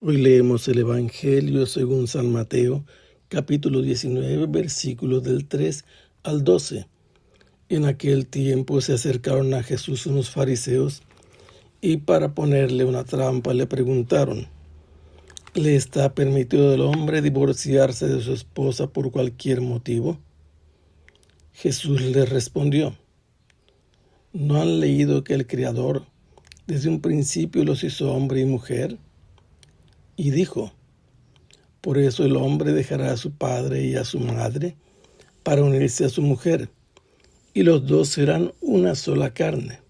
Hoy leemos el Evangelio según San Mateo, capítulo 19, versículos del 3 al 12. En aquel tiempo se acercaron a Jesús unos fariseos y para ponerle una trampa le preguntaron: ¿Le está permitido al hombre divorciarse de su esposa por cualquier motivo? Jesús les respondió: ¿No han leído que el Creador desde un principio los hizo hombre y mujer? Y dijo: por eso el hombre dejará a su padre y a su madre para unirse a su mujer, y los dos serán una sola carne.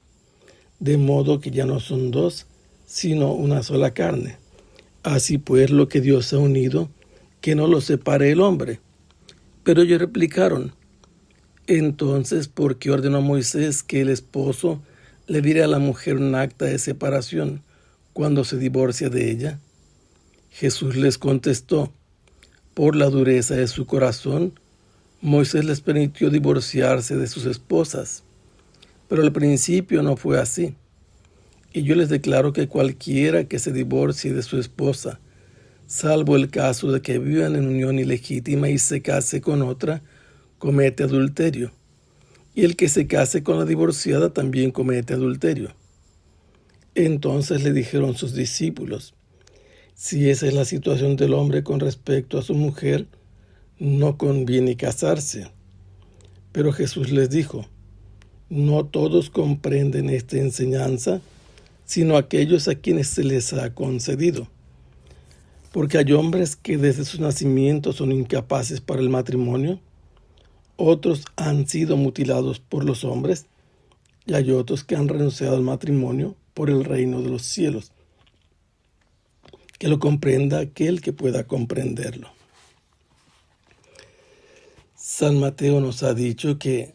De modo que ya no son dos, sino una sola carne. Así pues, lo que Dios ha unido, que no lo separe el hombre. Pero ellos replicaron: entonces, ¿por qué ordenó Moisés que el esposo le diera a la mujer un acta de separación cuando se divorcia de ella? Jesús les contestó: por la dureza de su corazón, Moisés les permitió divorciarse de sus esposas, pero al principio no fue así. Y yo les declaro que cualquiera que se divorcie de su esposa, salvo el caso de que vivan en unión ilegítima y se case con otra, comete adulterio. Y el que se case con la divorciada también comete adulterio. Entonces le dijeron sus discípulos: si esa es la situación del hombre con respecto a su mujer, no conviene casarse. Pero Jesús les dijo: no todos comprenden esta enseñanza, sino aquellos a quienes se les ha concedido. Porque hay hombres que desde su nacimiento son incapaces para el matrimonio, otros han sido mutilados por los hombres, y hay otros que han renunciado al matrimonio por el reino de los cielos. Que lo comprenda aquel que pueda comprenderlo. San Mateo nos ha dicho que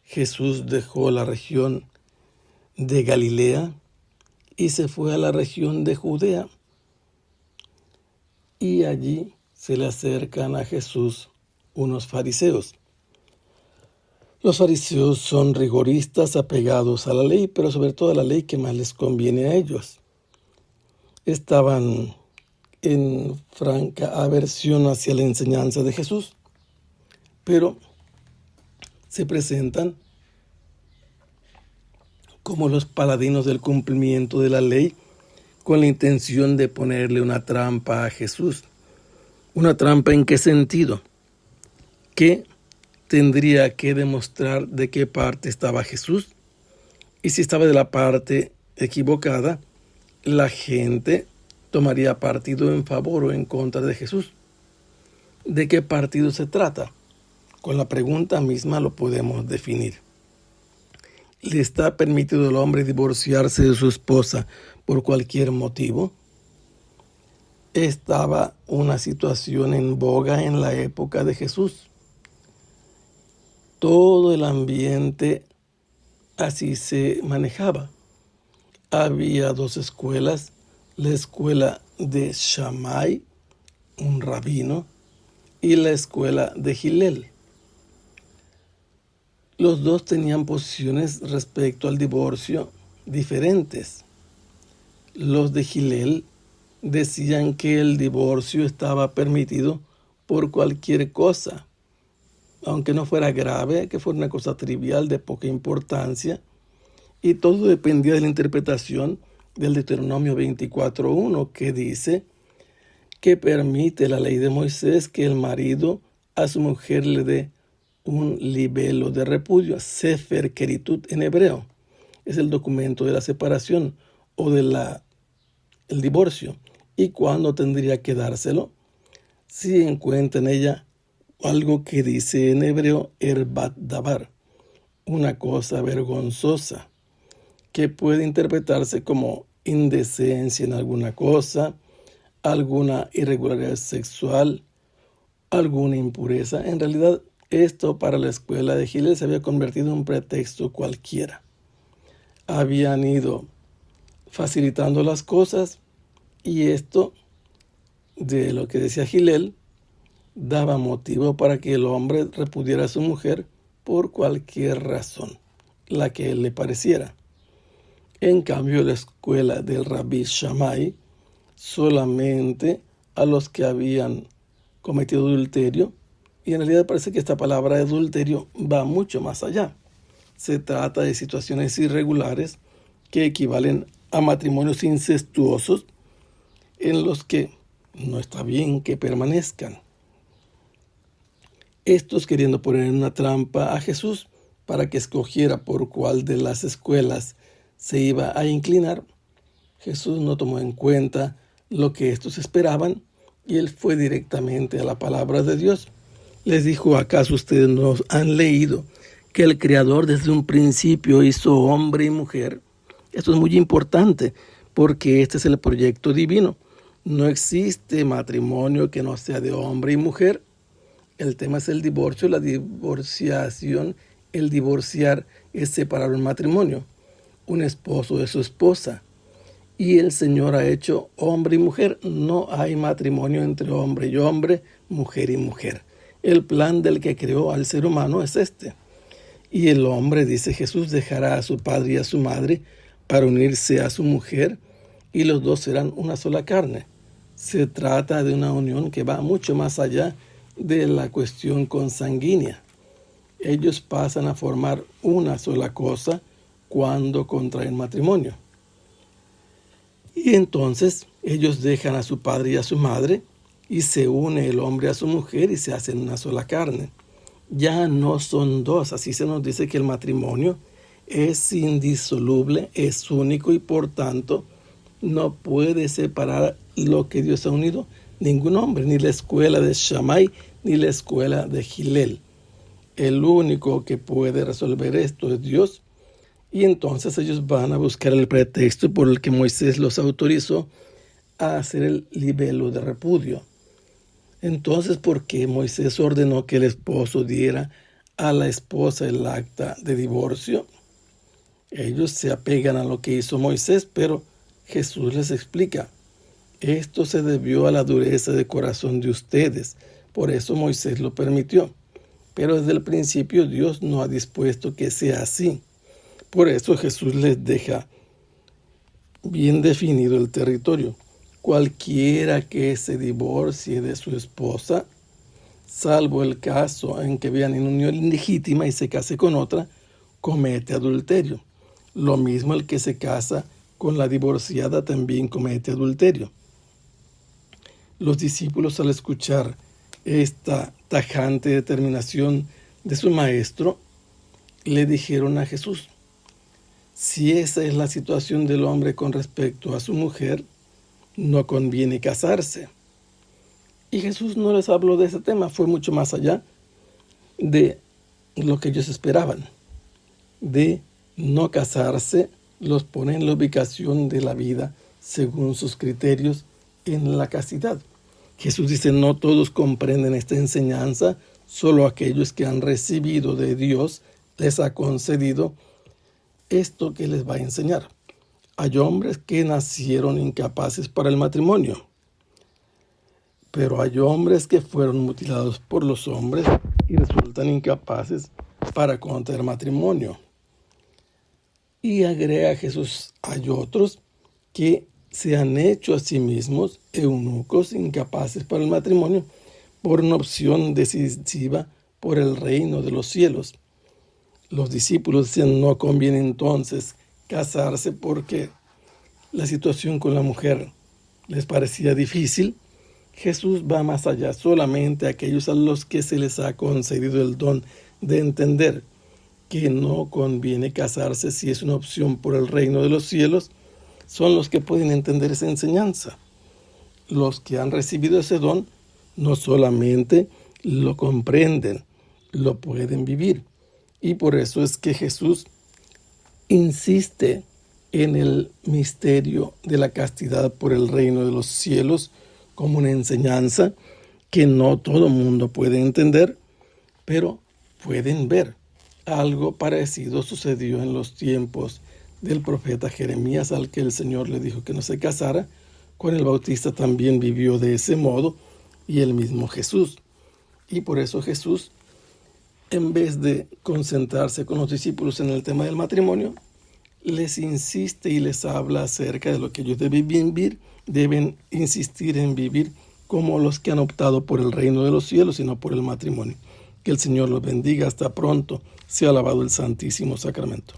Jesús dejó la región de Galilea y se fue a la región de Judea. Y allí se le acercan a Jesús unos fariseos. Los fariseos son rigoristas, apegados a la ley, pero sobre todo a la ley que más les conviene a ellos. Estaban en franca aversión hacia la enseñanza de Jesús, pero se presentan como los paladinos del cumplimiento de la ley, con la intención de ponerle una trampa a Jesús. ¿Una trampa en qué sentido? Que tendría que demostrar de qué parte estaba Jesús, y si estaba de la parte equivocada, la gente tomaría partido en favor o en contra de Jesús. ¿De qué partido se trata? Con la pregunta misma lo podemos definir. ¿Le está permitido al hombre divorciarse de su esposa por cualquier motivo? Estaba una situación en boga en la época de Jesús. Todo el ambiente así se manejaba. Había dos escuelas: la escuela de Shammai, un rabino, y la escuela de Hillel. Los dos tenían posiciones respecto al divorcio diferentes. Los de Hillel decían que el divorcio estaba permitido por cualquier cosa, aunque no fuera grave, que fuera una cosa trivial de poca importancia, y todo dependía de la interpretación del Deuteronomio 24:1, que dice que permite la ley de Moisés que el marido a su mujer le dé un libelo de repudio, Sefer Keritut en hebreo. Es el documento de la separación o de el divorcio. ¿Y cuándo tendría que dárselo? Si encuentra en ella algo que dice en hebreo erbat davar, una cosa vergonzosa, que puede interpretarse como indecencia en alguna cosa, alguna irregularidad sexual, alguna impureza. En realidad, esto para la escuela de Hillel se había convertido en un pretexto cualquiera. Habían ido facilitando las cosas, y esto, de lo que decía Hillel, daba motivo para que el hombre repudiara a su mujer por cualquier razón, la que le pareciera. En cambio, la escuela del Rabí Shammai solamente a los que habían cometido adulterio, y en realidad parece que esta palabra adulterio va mucho más allá. Se trata de situaciones irregulares que equivalen a matrimonios incestuosos en los que no está bien que permanezcan. Estos queriendo poner en una trampa a Jesús para que escogiera por cuál de las escuelas se iba a inclinar, Jesús no tomó en cuenta lo que estos esperaban y él fue directamente a la palabra de Dios. Les dijo: ¿acaso ustedes no han leído que el Creador desde un principio hizo hombre y mujer? Esto es muy importante porque este es el proyecto divino. No existe matrimonio que no sea de hombre y mujer. El tema es el divorcio, la divorciación. El divorciar es separar un matrimonio, un esposo de su esposa. Y el Señor ha hecho hombre y mujer. No hay matrimonio entre hombre y hombre, mujer y mujer. El plan del que creó al ser humano es este. Y el hombre, dice Jesús, dejará a su padre y a su madre para unirse a su mujer, y los dos serán una sola carne. Se trata de una unión que va mucho más allá de la cuestión consanguínea. Ellos pasan a formar una sola cosa cuando contraen matrimonio. Y entonces ellos dejan a su padre y a su madre y se une el hombre a su mujer y se hacen una sola carne. Ya no son dos. Así se nos dice que el matrimonio es indisoluble, es único y por tanto no puede separar lo que Dios ha unido ningún hombre, ni la escuela de Shammai ni la escuela de Hillel. El único que puede resolver esto es Dios. Y entonces ellos van a buscar el pretexto por el que Moisés los autorizó a hacer el libelo de repudio. Entonces, ¿por qué Moisés ordenó que el esposo diera a la esposa el acta de divorcio? Ellos se apegan a lo que hizo Moisés, pero Jesús les explica: esto se debió a la dureza de corazón de ustedes, por eso Moisés lo permitió. Pero desde el principio Dios no ha dispuesto que sea así. Por eso Jesús les deja bien definido el territorio. Cualquiera que se divorcie de su esposa, salvo el caso en que vean en unión ilegítima y se case con otra, comete adulterio. Lo mismo el que se casa con la divorciada también comete adulterio. Los discípulos, al escuchar esta tajante determinación de su maestro, le dijeron a Jesús: si esa es la situación del hombre con respecto a su mujer, no conviene casarse. Y Jesús no les habló de ese tema, fue mucho más allá de lo que ellos esperaban. De no casarse, los pone en la ubicación de la vida según sus criterios en la castidad. Jesús dice: no todos comprenden esta enseñanza, solo aquellos que han recibido de Dios les ha concedido esto que les va a enseñar. Hay hombres que nacieron incapaces para el matrimonio, pero hay hombres que fueron mutilados por los hombres y resultan incapaces para contraer matrimonio. Y agrega Jesús: hay otros que se han hecho a sí mismos eunucos incapaces para el matrimonio por una opción decisiva por el reino de los cielos. Los discípulos decían: no conviene entonces casarse porque la situación con la mujer les parecía difícil. Jesús va más allá. Solamente aquellos a los que se les ha concedido el don de entender que no conviene casarse si es una opción por el reino de los cielos, son los que pueden entender esa enseñanza. Los que han recibido ese don no solamente lo comprenden, lo pueden vivir. Y por eso es que Jesús insiste en el misterio de la castidad por el reino de los cielos como una enseñanza que no todo mundo puede entender, pero pueden ver. Algo parecido sucedió en los tiempos del profeta Jeremías, al que el Señor le dijo que no se casara. Juan el Bautista también vivió de ese modo, y el mismo Jesús. Y por eso Jesús, en vez de concentrarse con los discípulos en el tema del matrimonio, les insiste y les habla acerca de lo que ellos deben deben insistir en vivir como los que han optado por el reino de los cielos y no por el matrimonio. Que el Señor los bendiga. Hasta pronto. Sea alabado el Santísimo Sacramento.